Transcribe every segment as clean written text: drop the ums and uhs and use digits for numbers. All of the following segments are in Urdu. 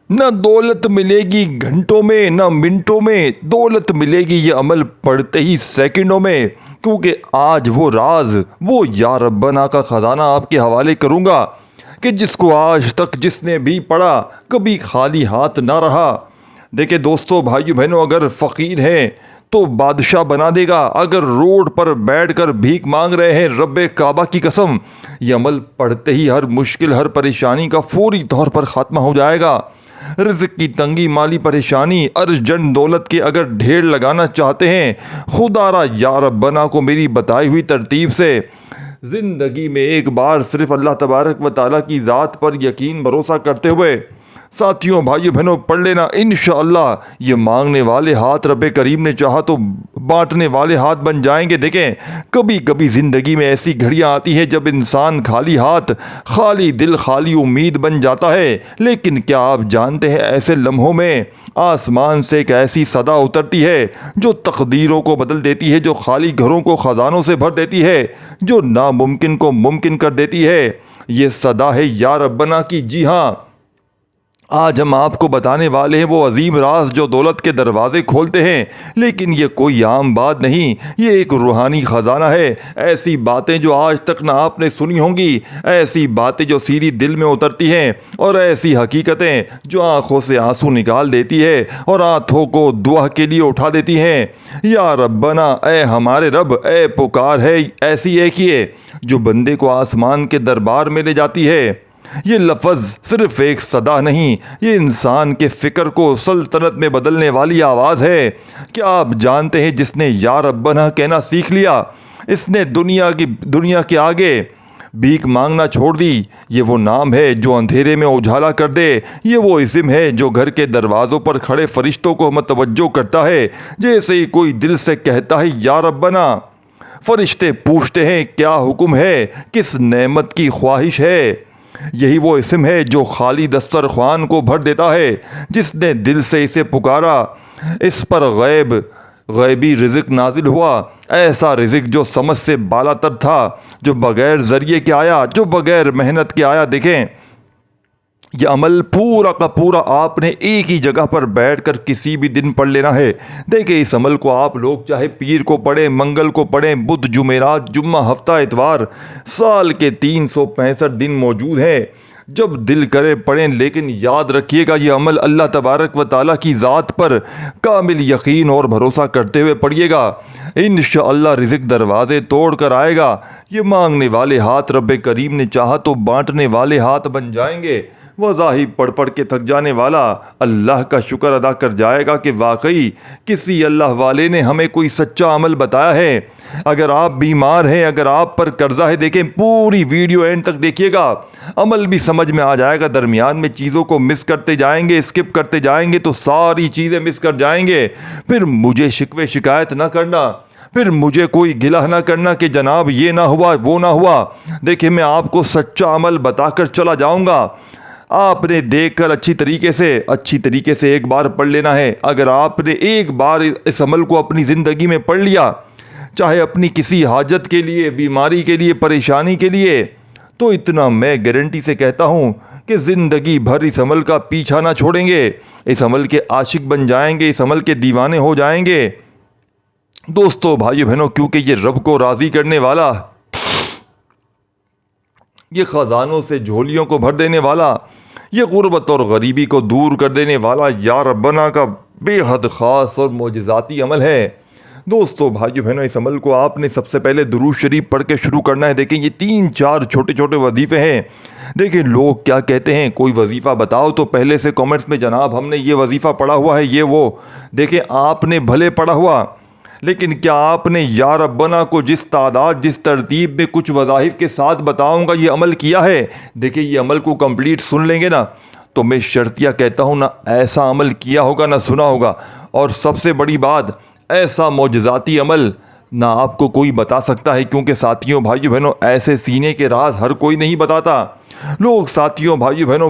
نہ دولت ملے گی گھنٹوں میں نہ منٹوں میں، دولت ملے گی یہ عمل پڑھتے ہی سیکنڈوں میں، کیونکہ آج وہ راز، وہ یا ربنا کا خزانہ آپ کے حوالے کروں گا کہ جس کو آج تک جس نے بھی پڑھا کبھی خالی ہاتھ نہ رہا۔ دیکھیں دوستو، بھائیو بہنوں، اگر فقیر ہیں تو بادشاہ بنا دے گا، اگر روڈ پر بیٹھ کر بھیک مانگ رہے ہیں رب کعبہ کی قسم، یہ عمل پڑھتے ہی ہر مشکل، ہر پریشانی کا فوری طور پر خاتمہ ہو جائے گا۔ رزق کی تنگی، مالی پریشانی، ارجنٹ دولت کے اگر ڈھیر لگانا چاہتے ہیں، خدا را یا ربنا کو میری بتائی ہوئی ترتیب سے زندگی میں ایک بار صرف اللہ تبارک و تعالیٰ کی ذات پر یقین بھروسہ کرتے ہوئے ساتھیوں، بھائیو بہنوں، پڑھ لینا انشاءاللہ یہ مانگنے والے ہاتھ رب کریم نے چاہا تو بانٹنے والے ہاتھ بن جائیں گے۔ دیکھیں کبھی کبھی زندگی میں ایسی گھڑیاں آتی ہیں جب انسان خالی ہاتھ، خالی دل، خالی امید بن جاتا ہے، لیکن کیا آپ جانتے ہیں ایسے لمحوں میں آسمان سے ایک ایسی صدا اترتی ہے جو تقدیروں کو بدل دیتی ہے، جو خالی گھروں کو خزانوں سے بھر دیتی ہے، جو ناممکن کو ممکن کر دیتی ہے۔ یہ صدا ہے یا ربنا کی۔ جی ہاں، آج ہم آپ کو بتانے والے ہیں وہ عظیم راز جو دولت کے دروازے کھولتے ہیں، لیکن یہ کوئی عام بات نہیں، یہ ایک روحانی خزانہ ہے۔ ایسی باتیں جو آج تک نہ آپ نے سنی ہوں گی، ایسی باتیں جو سیدھی دل میں اترتی ہیں، اور ایسی حقیقتیں جو آنکھوں سے آنسو نکال دیتی ہے اور ہاتھوں کو دعا کے لیے اٹھا دیتی ہیں۔ یا ربنا، اے ہمارے رب، اے پکار ہے ایسی ایک ہی ہے جو بندے کو آسمان کے دربار میں لے جاتی ہے۔ یہ لفظ صرف ایک صدا نہیں، یہ انسان کے فکر کو سلطنت میں بدلنے والی آواز ہے۔ کیا آپ جانتے ہیں جس نے یا ربنا کہنا سیکھ لیا، اس نے دنیا کے آگے بھیک مانگنا چھوڑ دی۔ یہ وہ نام ہے جو اندھیرے میں اجالا کر دے، یہ وہ اسم ہے جو گھر کے دروازوں پر کھڑے فرشتوں کو متوجہ کرتا ہے، جیسے ہی کوئی دل سے کہتا ہے یا ربنا، فرشتے پوچھتے ہیں کیا حکم ہے، کس نعمت کی خواہش ہے۔ یہی وہ اسم ہے جو خالی دسترخوان کو بھر دیتا ہے۔ جس نے دل سے اسے پکارا، اس پر غیبی رزق نازل ہوا، ایسا رزق جو سمجھ سے بالا تر تھا، جو بغیر ذریعے کے آیا، جو بغیر محنت کے آیا۔ دیکھیں یہ عمل پورا کا پورا آپ نے ایک ہی جگہ پر بیٹھ کر کسی بھی دن پڑھ لینا ہے۔ دیکھیں اس عمل کو آپ لوگ چاہے پیر کو پڑھیں، منگل کو پڑھیں، بدھ، جمعرات، جمعہ، ہفتہ، اتوار، سال کے 365 دن موجود ہیں، جب دل کرے پڑھیں، لیکن یاد رکھیے گا یہ عمل اللہ تبارک و تعالیٰ کی ذات پر کامل یقین اور بھروسہ کرتے ہوئے پڑھیے گا۔ انشاءاللہ رزق دروازے توڑ کر آئے گا۔ یہ مانگنے والے ہاتھ رب کریم نے چاہا تو بانٹنے والے ہاتھ بن جائیں گے۔ وظائف پڑھ پڑھ کے تھک جانے والا اللہ کا شکر ادا کر جائے گا کہ واقعی کسی اللہ والے نے ہمیں کوئی سچا عمل بتایا ہے۔ اگر آپ بیمار ہیں، اگر آپ پر قرضہ ہے، دیکھیں پوری ویڈیو اینڈ تک دیکھیے گا، عمل بھی سمجھ میں آ جائے گا۔ درمیان میں چیزوں کو مس کرتے جائیں گے، اسکپ کرتے جائیں گے تو ساری چیزیں مس کر جائیں گے۔ پھر مجھے شکوے شکایت نہ کرنا، پھر مجھے کوئی گلہ نہ کرنا کہ جناب یہ نہ ہوا، وہ نہ ہوا۔ دیکھیں میں آپ کو سچا عمل بتا کر چلا جاؤں گا، آپ نے دیکھ کر اچھی طریقے سے ایک بار پڑھ لینا ہے۔ اگر آپ نے ایک بار اس عمل کو اپنی زندگی میں پڑھ لیا، چاہے اپنی کسی حاجت کے لیے، بیماری کے لیے، پریشانی کے لیے، تو اتنا میں گارنٹی سے کہتا ہوں کہ زندگی بھر اس عمل کا پیچھا نہ چھوڑیں گے، اس عمل کے عاشق بن جائیں گے، اس عمل کے دیوانے ہو جائیں گے۔ دوستو، بھائیو بہنوں، کیونکہ یہ رب کو راضی کرنے والا، یہ خزانوں سے جھولیوں کو بھر دینے والا، یہ غربت اور غریبی کو دور کر دینے والا یا ربنا کا بے حد خاص اور معجزاتی عمل ہے۔ دوستو، بھائیو بہنوں، اس عمل کو آپ نے سب سے پہلے درود شریف پڑھ کے شروع کرنا ہے۔ دیکھیں یہ 3-4 چھوٹے چھوٹے وظیفے ہیں۔ دیکھیں لوگ کیا کہتے ہیں، کوئی وظیفہ بتاؤ تو پہلے سے کامنٹس میں جناب ہم نے یہ وظیفہ پڑھا ہوا ہے، یہ وہ۔ دیکھیں آپ نے بھلے پڑھا ہوا، لیکن کیا آپ نے یا ربنا کو جس تعداد، جس ترتیب میں کچھ وظائف کے ساتھ بتاؤں گا یہ عمل کیا ہے؟ دیکھیں یہ عمل کو کمپلیٹ سن لیں گے نا تو میں شرطیہ کہتا ہوں نہ ایسا عمل کیا ہوگا نہ سنا ہوگا، اور سب سے بڑی بات ایسا معجزاتی عمل نہ آپ کو کوئی بتا سکتا ہے، کیونکہ ساتھیوں، بھائیو بہنوں، ایسے سینے کے راز ہر کوئی نہیں بتاتا۔ لوگ ساتھیوں، بھائیو بہنوں،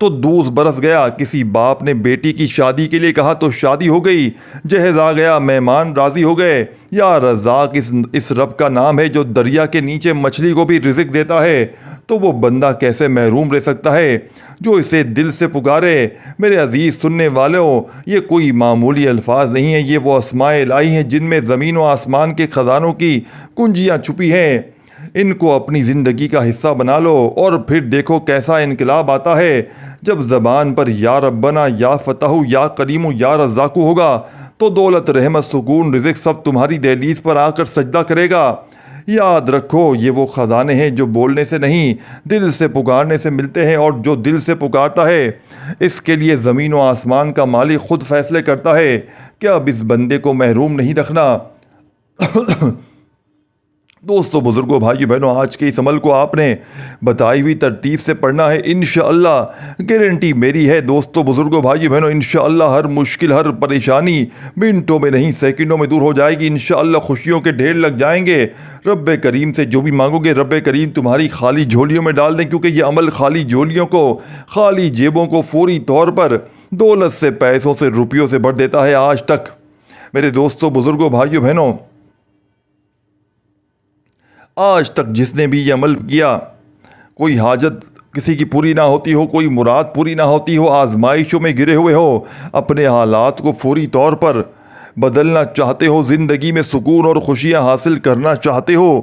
تو دودھ برس گیا، کسی باپ نے بیٹی کی شادی کے لیے کہا تو شادی ہو گئی، جہیز آ گیا، مہمان راضی ہو گئے۔ یا رزاق اس رب کا نام ہے جو دریا کے نیچے مچھلی کو بھی رزق دیتا ہے، تو وہ بندہ کیسے محروم رہ سکتا ہے جو اسے دل سے پکارے۔ میرے عزیز سننے والوں، یہ کوئی معمولی الفاظ نہیں ہیں، یہ وہ اسماء الہی ہیں جن میں زمین و آسمان کے خزانوں کی کنجیاں چھپی ہیں۔ ان کو اپنی زندگی کا حصہ بنا لو اور پھر دیکھو کیسا انقلاب آتا ہے۔ جب زبان پر یا ربنا، یا فتح، یا کریم، یا رزاق ہوگا تو دولت، رحمت، سکون، رزق سب تمہاری دہلیز پر آ کر سجدہ کرے گا۔ یاد رکھو یہ وہ خزانے ہیں جو بولنے سے نہیں، دل سے پکارنے سے ملتے ہیں، اور جو دل سے پکارتا ہے اس کے لیے زمین و آسمان کا مالک خود فیصلے کرتا ہے کہ اب اس بندے کو محروم نہیں رکھنا۔ دوستو، بزرگوں، بھائیو بہنوں، آج کے اس عمل کو آپ نے بتائی ہوئی ترتیب سے پڑھنا ہے، انشاءاللہ گارنٹی میری ہے۔ دوستو، بزرگوں، بھائیو بہنوں، انشاءاللہ ہر مشکل، ہر پریشانی منٹوں میں نہیں سیکنڈوں میں دور ہو جائے گی۔ انشاءاللہ خوشیوں کے ڈھیر لگ جائیں گے۔ رب کریم سے جو بھی مانگو گے رب کریم تمہاری خالی جھولیوں میں ڈال دیں، کیونکہ یہ عمل خالی جھولیوں کو، خالی جیبوں کو فوری طور پر دولت سے، پیسوں سے، روپیوں سے بھر دیتا ہے۔ آج تک میرے دوستو، بزرگوں، بھائیو بہنوں، آج تک جس نے بھی یہ عمل کیا، کوئی حاجت کسی کی پوری نہ ہوتی ہو، کوئی مراد پوری نہ ہوتی ہو، آزمائشوں میں گرے ہوئے ہو، اپنے حالات کو فوری طور پر بدلنا چاہتے ہو، زندگی میں سکون اور خوشیاں حاصل کرنا چاہتے ہو،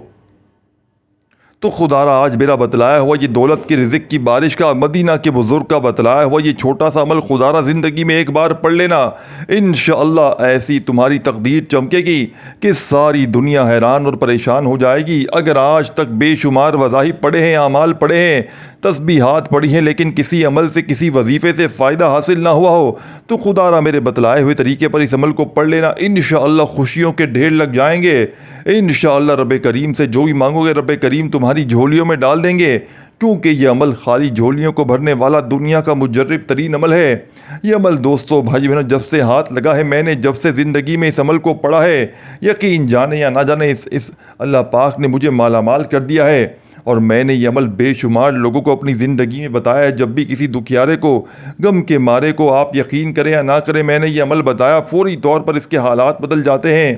تو خدا را آج میرا بتلایا ہوا یہ دولت کی، رزق کی بارش کا، مدینہ کے بزرگ کا بتلایا ہوا یہ چھوٹا سا عمل خدا را زندگی میں ایک بار پڑھ لینا۔ انشاءاللہ ایسی تمہاری تقدیر چمکے گی کہ ساری دنیا حیران اور پریشان ہو جائے گی۔ اگر آج تک بے شمار وظائف پڑھے ہیں، اعمال پڑھے ہیں، تسبیحات پڑھی ہیں، لیکن کسی عمل سے، کسی وظیفے سے فائدہ حاصل نہ ہوا ہو، تو خدا را میرے بتلائے ہوئے طریقے پر اس عمل کو پڑھ لینا۔ انشاءاللہ خوشیوں کے ڈھیر لگ جائیں گے۔ انشاءاللہ رب کریم سے جو بھی مانگو گے رب کریم تمہاری جھولیوں میں ڈال دیں گے، کیونکہ یہ عمل خالی جھولیوں کو بھرنے والا دنیا کا مجرب ترین عمل ہے۔ یہ عمل دوستو، بھائی بہنوں، جب سے ہاتھ لگا ہے، میں نے جب سے زندگی میں اس عمل کو پڑھا ہے، یقین جانے یا نہ جانے اس اللہ پاک نے مجھے مالا مال کر دیا ہے، اور میں نے یہ عمل بے شمار لوگوں کو اپنی زندگی میں بتایا ہے۔ جب بھی کسی دکھیارے کو، غم کے مارے کو، آپ یقین کریں یا نہ کریں، میں نے یہ عمل بتایا، فوری طور پر اس کے حالات بدل جاتے ہیں،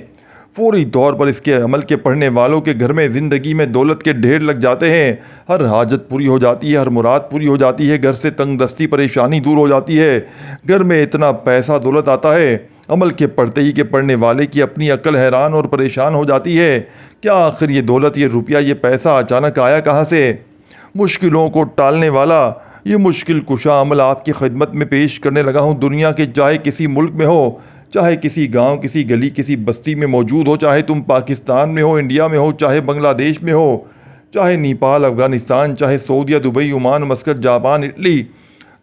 فوری طور پر اس کے عمل کے پڑھنے والوں کے گھر میں، زندگی میں دولت کے ڈھیر لگ جاتے ہیں، ہر حاجت پوری ہو جاتی ہے، ہر مراد پوری ہو جاتی ہے، گھر سے تنگ دستی، پریشانی دور ہو جاتی ہے، گھر میں اتنا پیسہ دولت آتا ہے، عمل کے پڑھتے ہی کے پڑھنے والے کی اپنی عقل حیران اور پریشان ہو جاتی ہے، کیا آخر یہ دولت، یہ روپیہ، یہ پیسہ اچانک آیا کہاں سے؟ مشکلوں کو ٹالنے والا یہ مشکل کشا عمل آپ کی خدمت میں پیش کرنے لگا ہوں۔ دنیا کے چاہے کسی ملک میں ہو، چاہے کسی گاؤں، کسی گلی، کسی بستی میں موجود ہو، چاہے تم پاکستان میں ہو، انڈیا میں ہو، چاہے بنگلہ دیش میں ہو، چاہے نیپال، افغانستان، چاہے سعودیہ، Dubai, Oman, Muscat, Japan, Italy,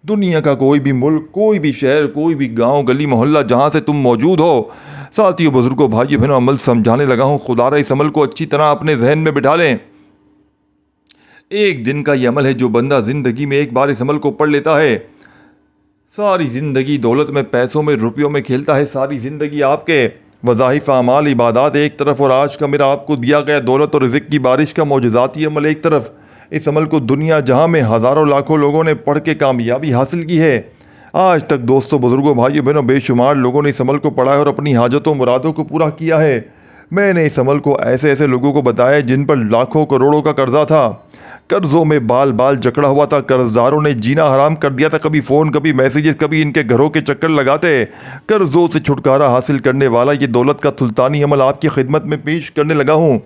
دنیا کا کوئی بھی ملک، کوئی بھی شہر، کوئی بھی گاؤں، گلی، محلہ، جہاں سے تم موجود ہو، ساتھیو، بزرگوں، بھائیو بہنوں، عمل سمجھانے لگا ہوں۔ خدا را اس عمل کو اچھی طرح اپنے ذہن میں بٹھا لیں۔ ایک دن کا یہ عمل ہے، جو بندہ زندگی میں ایک بار اس عمل کو پڑھ لیتا ہے، ساری زندگی دولت میں، پیسوں میں، روپیوں میں کھیلتا ہے، ساری زندگی آپ کے وظائف، اعمال، عبادات ایک طرف، اور آج کا میرا آپ کو دیا گیا دولت اور رزق کی بارش کا معجزاتی عمل ایک طرف۔ اس عمل کو دنیا جہاں میں ہزاروں لاکھوں لوگوں نے پڑھ کے کامیابی حاصل کی ہے۔ آج تک دوستوں، بزرگوں، بھائیوں بہنوں، بے شمار لوگوں نے اس عمل کو پڑھا ہے اور اپنی حاجتوں، مرادوں کو پورا کیا ہے۔ میں نے اس عمل کو ایسے ایسے لوگوں کو بتایا جن پر لاکھوں کروڑوں کا قرضہ تھا، قرضوں میں بال بال جکڑا ہوا تھا، قرض داروں نے جینا حرام کر دیا تھا، کبھی فون، کبھی میسیجز، کبھی ان کے گھروں کے چکر لگاتے۔ قرضوں سے چھٹکارا حاصل کرنے والا یہ دولت کا سلطانی عمل آپ کی خدمت میں پیش کرنے لگا ہوں۔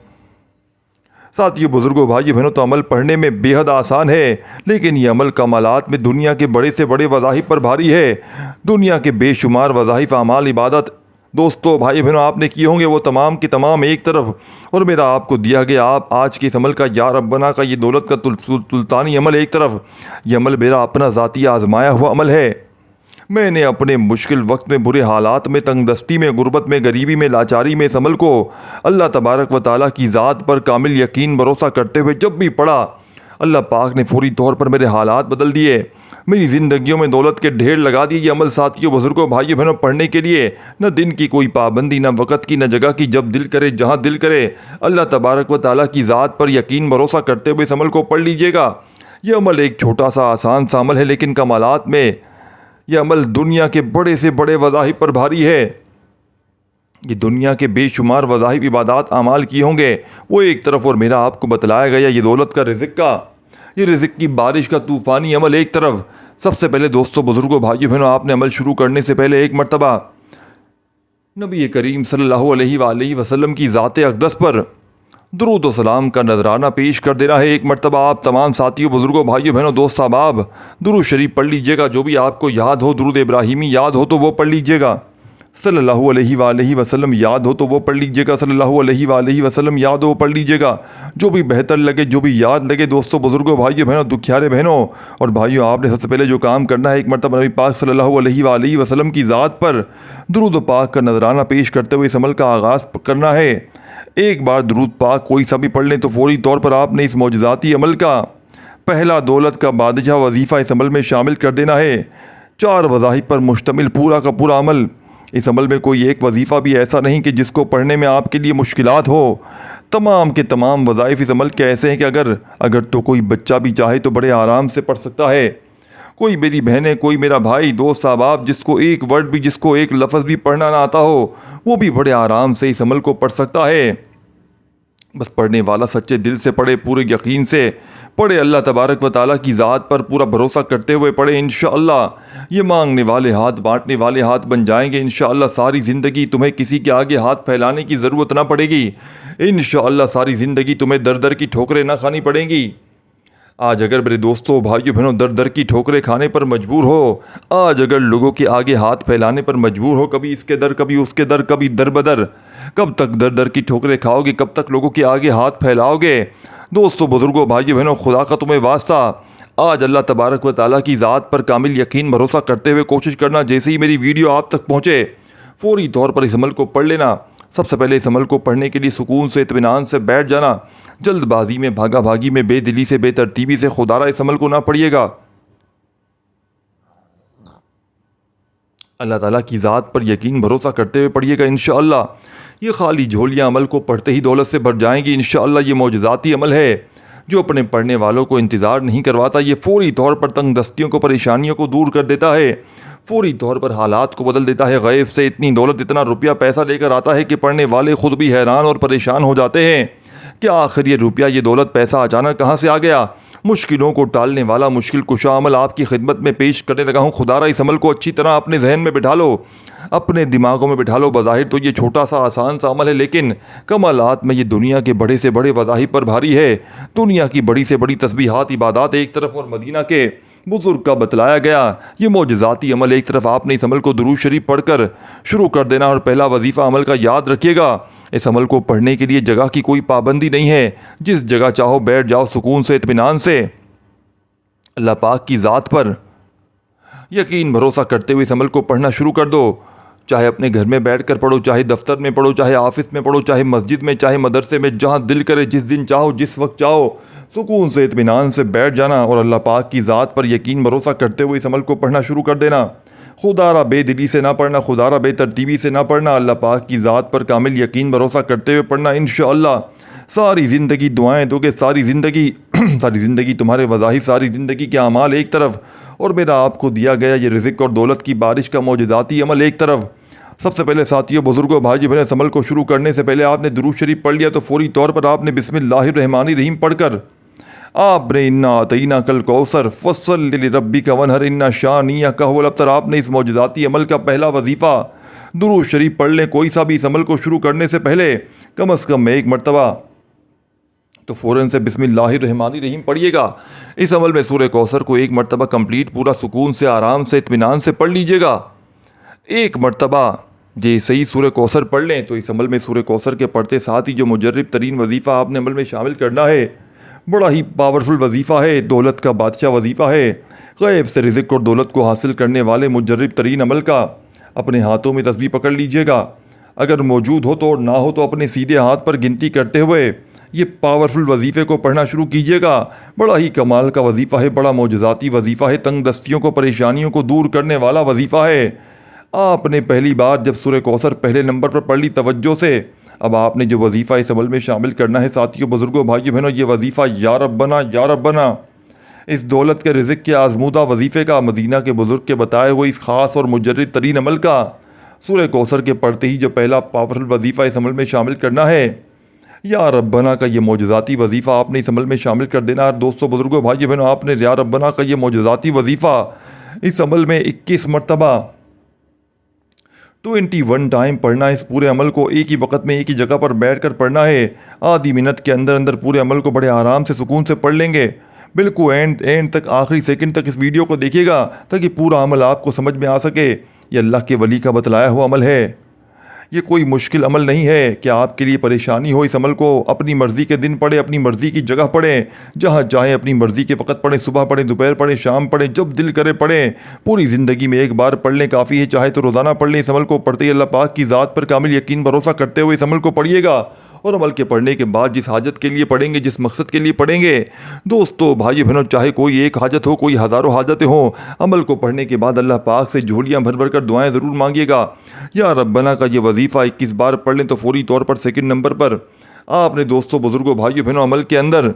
ساتھیو، بزرگوں، بھائی بہنوں، تو عمل پڑھنے میں بے حد آسان ہے، لیکن یہ عمل کمالات میں دنیا کے بڑے سے بڑے وظائف پر بھاری ہے۔ دنیا کے بے شمار وظائف، اعمال، عبادت دوستو، بھائی بہنوں آپ نے کیے ہوں گے، وہ تمام کے تمام ایک طرف، اور میرا آپ کو دیا گیا آپ آج کے اس عمل کا، یا ربنا کا یہ دولت کا سلطانی عمل ایک طرف۔ یہ عمل میرا اپنا ذاتی آزمایا ہوا عمل ہے۔ میں نے اپنے مشکل وقت میں، برے حالات میں، تنگ دستی میں، غربت میں، غریبی میں، لاچاری میں اس عمل کو اللہ تبارک و تعالیٰ کی ذات پر کامل یقین بھروسہ کرتے ہوئے جب بھی پڑھا، اللہ پاک نے فوری طور پر میرے حالات بدل دیے، میری زندگیوں میں دولت کے ڈھیر لگا دیے۔ یہ عمل ساتھیوں، بزرگوں، بھائیوں بہنوں پڑھنے کے لیے نہ دن کی کوئی پابندی، نہ وقت کی، نہ جگہ کی، جب دل کرے، جہاں دل کرے، اللہ تبارک و تعالیٰ کی ذات پر یقین بھروسہ کرتے ہوئے اس عمل کو پڑھ لیجئے گا۔ یہ عمل ایک چھوٹا سا آسان سا عمل ہے، لیکن کمالات میں یہ عمل دنیا کے بڑے سے بڑے وظائف پر بھاری ہے۔ یہ دنیا کے بے شمار وظائف عبادات اعمال کیے ہوں گے وہ ایک طرف، اور میرا آپ کو بتلایا گیا یہ دولت کا یہ رزق کی بارش کا طوفانی عمل ایک طرف۔ سب سے پہلے دوستو، بزرگوں، بھائیو، بہنوں، آپ نے عمل شروع کرنے سے پہلے ایک مرتبہ نبی کریم صلی اللہ علیہ وآلہ وسلم کی ذات اقدس پر درود و سلام کا نذرانہ پیش کر دینا ہے۔ ایک مرتبہ آپ تمام ساتھیوں، بزرگوں، بھائیوں، بہنوں، دوست احباب درود شریف پڑھ لیجئے گا۔ جو بھی آپ کو یاد ہو، درود ابراہیمی یاد ہو تو وہ پڑھ لیجئے گا، صلی اللہ علیہ وآلہ وسلم یاد ہو تو وہ پڑھ لیجئے گا، صلی اللہ علیہ وآلہ وسلم یاد ہو وہ پڑھ لیجئے گا۔ جو بھی بہتر لگے، جو بھی یاد لگے، دوستوں، بزرگوں، بھائیوں، بہنوں، دکھیارے بہنوں اور بھائیوں، آپ نے سب سے پہلے جو کام کرنا ہے، ایک مرتبہ نبی پاک صلی اللہ علیہ وآلہ وسلم کی ذات پر درود و پاک کا نذرانہ پیش کرتے ہوئے اس عمل کا آغاز کرنا ہے۔ ایک بار درود پاک کوئی سا بھی پڑھ لیں تو فوری طور پر آپ نے اس معجزاتی عمل کا پہلا دولت کا بادشاہ وظیفہ اس عمل میں شامل کر دینا ہے۔ 4 وظائف پر مشتمل پورا کا پورا عمل۔ اس عمل میں کوئی ایک وظیفہ بھی ایسا نہیں کہ جس کو پڑھنے میں آپ کے لیے مشکلات ہو۔ تمام کے تمام وظائف اس عمل کے ایسے ہیں کہ اگر تو کوئی بچہ بھی چاہے تو بڑے آرام سے پڑھ سکتا ہے۔ کوئی میری بہنیں، کوئی میرا بھائی، دوست احباب، جس کو ایک ورڈ بھی، جس کو ایک لفظ بھی پڑھنا نہ آتا ہو، وہ بھی بڑے آرام سے اس عمل کو پڑھ سکتا ہے۔ بس پڑھنے والا سچے دل سے پڑھے، پورے یقین سے پڑھے، اللہ تبارک و تعالیٰ کی ذات پر پورا بھروسہ کرتے ہوئے پڑھے۔ انشاءاللہ یہ مانگنے والے ہاتھ بانٹنے والے ہاتھ بن جائیں گے۔ انشاءاللہ ساری زندگی تمہیں کسی کے آگے ہاتھ پھیلانے کی ضرورت نہ پڑے گی۔ انشاءاللہ ساری زندگی تمہیں در در کی ٹھوکریں نہ کھانی پڑیں گی۔ آج اگر میرے دوستوں، بھائیوں، بہنوں در در کی ٹھوکریں کھانے پر مجبور ہو، آج اگر لوگوں کے آگے ہاتھ پھیلانے پر مجبور ہو، کبھی اس کے در، کبھی اس کے در، کبھی در بدر، کب تک در در کی ٹھوکریں کھاؤ گے؟ کب تک لوگوں کے آگے ہاتھ پھیلاؤ گے؟ دوستوں، بزرگوں، بھائیوں، بہنوں، خدا کا تمہیں واسطہ، آج اللہ تبارک و تعالیٰ کی ذات پر کامل یقین بھروسہ کرتے ہوئے کوشش کرنا، جیسے ہی میری ویڈیو آپ تک پہنچے فوری طور پر اس عمل کو پڑھ لینا۔ سب سے پہلے اس عمل کو پڑھنے کے لیے سکون سے، اطمینان سے بیٹھ جانا۔ جلد بازی میں، بھاگا بھاگی میں، بے دلی سے، بے ترتیبی سے خدا را اس عمل کو نہ پڑھیے گا۔ اللہ تعالیٰ کی ذات پر یقین بھروسہ کرتے ہوئے پڑھیے گا۔ انشاءاللہ یہ خالی جھولیاں عمل کو پڑھتے ہی دولت سے بھر جائیں گی۔ انشاءاللہ یہ معجزاتی عمل ہے جو اپنے پڑھنے والوں کو انتظار نہیں کرواتا۔ یہ فوری طور پر تنگ دستیوں کو، پریشانیوں کو دور کر دیتا ہے، فوری طور پر حالات کو بدل دیتا ہے۔ غیب سے اتنی دولت، اتنا روپیہ پیسہ لے کر آتا ہے کہ پڑھنے والے خود بھی حیران اور پریشان ہو جاتے ہیں کہ آخر یہ روپیہ، یہ دولت، پیسہ اچانک کہاں سے آ گیا۔ مشکلوں کو ٹالنے والا مشکل کشا عمل آپ کی خدمت میں پیش کرنے لگا ہوں۔ خدا را اس عمل کو اچھی طرح اپنے ذہن میں بٹھا لو، اپنے دماغوں میں بٹھا لو۔ بظاہر تو یہ چھوٹا سا آسان سا عمل ہے، لیکن کمالات میں یہ دنیا کے بڑے سے بڑے وظائف پر بھاری ہے۔ دنیا کی بڑی سے بڑی تسبیحات، عبادات ایک طرف اور مدینہ کے بزرگ کا بتلایا گیا یہ معجزاتی عمل ایک طرف۔ آپ نے اس عمل کو درود شریف پڑھ کر شروع کر دینا، اور پہلا وظیفہ عمل کا یاد رکھیے گا، اس عمل کو پڑھنے کے لیے جگہ کی کوئی پابندی نہیں ہے۔ جس جگہ چاہو بیٹھ جاؤ، سکون سے، اطمینان سے اللہ پاک کی ذات پر یقین بھروسہ کرتے ہوئے اس عمل کو پڑھنا شروع کر دو۔ چاہے اپنے گھر میں بیٹھ کر پڑھو، چاہے دفتر میں پڑھو، چاہے آفس میں پڑھو، چاہے مسجد میں، چاہے مدرسے میں، جہاں دل کرے، جس دن چاہو، جس وقت چاہو، سکون سے، اطمینان سے بیٹھ جانا اور اللہ پاک کی ذات پر یقین بھروسہ کرتے ہوئے اس عمل کو پڑھنا شروع کر دینا۔ خدا را بے دلی سے نہ پڑھنا، خدا را بے ترتیبی سے نہ پڑھنا، اللہ پاک کی ذات پر کامل یقین بھروسہ کرتے ہوئے پڑھنا۔ انشاءاللہ ساری زندگی دعائیں دو گے، ساری زندگی تمہارے وظائف، ساری زندگی کے اعمال ایک طرف، اور میرا آپ کو دیا گیا یہ رزق اور دولت کی بارش کا معجزاتی عمل ایک طرف۔ سب سے پہلے ساتھیوں، بزرگوں، بھائی بہنیں، اس عمل کو شروع کرنے سے پہلے آپ نے درود شریف پڑھ لیا تو فوری طور پر آپ نے بسم اللہ الرحمن الرحیم پڑھ کر آپ نے انا اعطیناک الکوثر فصل لربک وانحر ان شانئک هو الابتر، آپ نے اس معجزاتی عمل کا پہلا وظیفہ درود شریف پڑھ لیں۔ کوئی سا بھی اس عمل کو شروع کرنے سے پہلے کم از کم ایک مرتبہ تو فوراً سے بسم اللہ الرحمن الرحیم پڑھیے گا۔ اس عمل میں سورہ کوثر کو ایک مرتبہ کمپلیٹ پورا سکون سے، آرام سے، اطمینان سے پڑھ لیجئے گا۔ ایک مرتبہ جیسے ہی سورہ کوثر پڑھ لیں تو اس عمل میں سورہ کوثر کے پڑھتے ساتھ ہی جو مجرب ترین وظیفہ آپ نے عمل میں شامل کرنا ہے، بڑا ہی پاورفل وظیفہ ہے، دولت کا بادشاہ وظیفہ ہے، غیب سے رزق اور دولت کو حاصل کرنے والے مجرب ترین عمل کا اپنے ہاتھوں میں تسبیح پکڑ لیجئے گا۔ اگر موجود ہو تو، اور نہ ہو تو اپنے سیدھے ہاتھ پر گنتی کرتے ہوئے یہ پاورفل وظیفے کو پڑھنا شروع کیجئے گا۔ بڑا ہی کمال کا وظیفہ ہے، بڑا معجزاتی وظیفہ ہے، تنگ دستیوں کو، پریشانیوں کو دور کرنے والا وظیفہ ہے۔ آپ نے پہلی بار جب سورہ کوثر پہلے نمبر پر پڑھ لی توجہ سے، اب آپ نے جو وظیفہ اس عمل میں شامل کرنا ہے ساتھیوں، بزرگوں، بھائیوں، بہنوں، یہ وظیفہ یا ربنا یا ربنا، اس دولت کے رزق کے آزمودہ وظیفے کا، مدینہ کے بزرگ کے بتائے ہوئے اس خاص اور مجرد ترین عمل کا سورہ کوثر کے پڑھتے ہی جو پہلا پاورفل وظیفہ اس عمل میں شامل کرنا ہے، یا ربنا کا یہ معجزاتی وظیفہ آپ نے اس عمل میں شامل کر دینا ہے۔ دوستو، بزرگوں، بھائی بہنوں، آپ نے یا ربنا کا یہ معجزاتی وظیفہ اس عمل میں 21 مرتبہ 21 ٹائم پڑھنا ہے۔ اس پورے عمل کو ایک ہی وقت میں ایک ہی جگہ پر بیٹھ کر پڑھنا ہے۔ آدھی منٹ کے اندر اندر پورے عمل کو بڑے آرام سے سکون سے پڑھ لیں گے۔ بالکل اینڈ تک، آخری سیکنڈ تک اس ویڈیو کو دیکھیے گا تاکہ پورا عمل آپ کو سمجھ میں آ سکے۔ یہ اللہ کے ولی کا بتلایا ہوا عمل ہے، یہ کوئی مشکل عمل نہیں ہے کہ آپ کے لیے پریشانی ہو۔ اس عمل کو اپنی مرضی کے دن پڑھیں، اپنی مرضی کی جگہ پڑھیں، جہاں چاہیں اپنی مرضی کے وقت پڑھیں، صبح پڑھیں، دوپہر پڑھیں، شام پڑھیں، جب دل کرے پڑھیں۔ پوری زندگی میں ایک بار پڑھ لیں کافی ہے، چاہے تو روزانہ پڑھ لیں۔ اس عمل کو پڑھتے ہی اللہ پاک کی ذات پر کامل یقین بھروسہ کرتے ہوئے اس عمل کو پڑھیے گا، اور عمل کے پڑھنے کے بعد جس حاجت کے لیے پڑھیں گے، جس مقصد کے لیے پڑھیں گے، دوستو، بھائی بہنوں، چاہے کوئی ایک حاجت ہو، کوئی ہزاروں حاجتیں ہوں، عمل کو پڑھنے کے بعد اللہ پاک سے جھولیاں بھر بھر کر دعائیں ضرور مانگیے گا۔ یا ربنا کا یہ وظیفہ 21 بار پڑھ لیں تو فوری طور پر سیکنڈ نمبر پر آپ نے، دوستو، بزرگوں، بھائی بہنوں، عمل کے اندر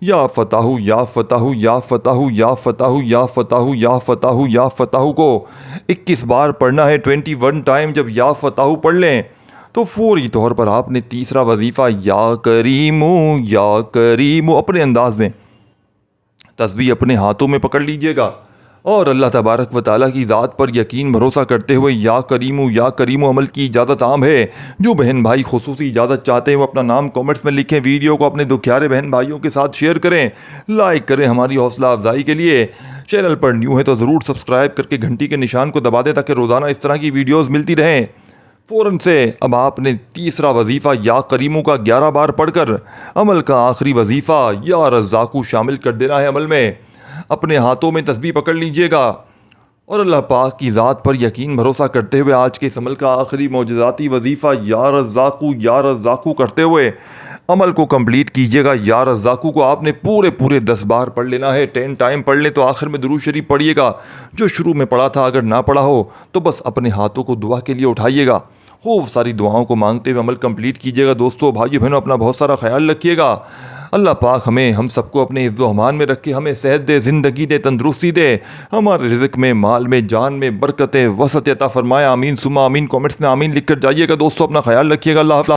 یا فتح یا فتح یا فتح یا فتح یا فتح یا فتح یا فتح کو 21 بار پڑھنا ہے۔ 21 ٹائم جب یا فتح پڑھ لیں تو فوری طور پر آپ نے تیسرا وظیفہ یا کریمو اپنے انداز میں تسبیح اپنے ہاتھوں میں پکڑ لیجئے گا، اور اللہ تبارک و تعالیٰ کی ذات پر یقین بھروسہ کرتے ہوئے یا کریمو عمل کی اجازت عام ہے۔ جو بہن بھائی خصوصی اجازت چاہتے ہیں وہ اپنا نام کومنٹس میں لکھیں، ویڈیو کو اپنے دکھیارے بہن بھائیوں کے ساتھ شیئر کریں، لائک کریں ہماری حوصلہ افزائی کے لیے۔ چینل پر نیو ہے تو ضرور سبسکرائب کر کے گھنٹی کے نشان کو دبا دیں تاکہ روزانہ اس طرح کی ویڈیوز ملتی رہیں۔ فوراً سے اب آپ نے تیسرا وظیفہ یا کریمو کا 11 بار پڑھ کر عمل کا آخری وظیفہ یا رزاقو شامل کر دینا ہے۔ عمل میں اپنے ہاتھوں میں تسبیح پکڑ لیجئے گا، اور اللہ پاک کی ذات پر یقین بھروسہ کرتے ہوئے آج کے اس عمل کا آخری معجزاتی وظیفہ یا رزاقو کرتے ہوئے عمل کو کمپلیٹ کیجئے گا۔ یا رزاقو کو آپ نے پورے 10 بار پڑھ لینا ہے۔ 10 ٹائم پڑھ لیں تو آخر میں درود شریف پڑھیے گا جو شروع میں پڑھا تھا، اگر نہ پڑھا ہو تو بس اپنے ہاتھوں کو دعا کے لیے اٹھائیے گا، خوب ساری دعاؤں کو مانگتے ہوئے عمل کمپلیٹ کیجئے گا۔ دوستو، بھائی بہنوں، اپنا بہت سارا خیال رکھیے گا۔ اللہ پاک ہم سب کو اپنے عز و امان میں رکھے، ہمیں صحت دے، زندگی دے، تندرستی دے، ہمارے رزق میں، مال میں، جان میں برکتیں وسعت عطا فرمائے۔ آمین ثم آمین۔ کومنٹس میں آمین لکھ کر جائیے گا۔ دوستو، اپنا خیال رکھیے گا۔ اللہ حافظ۔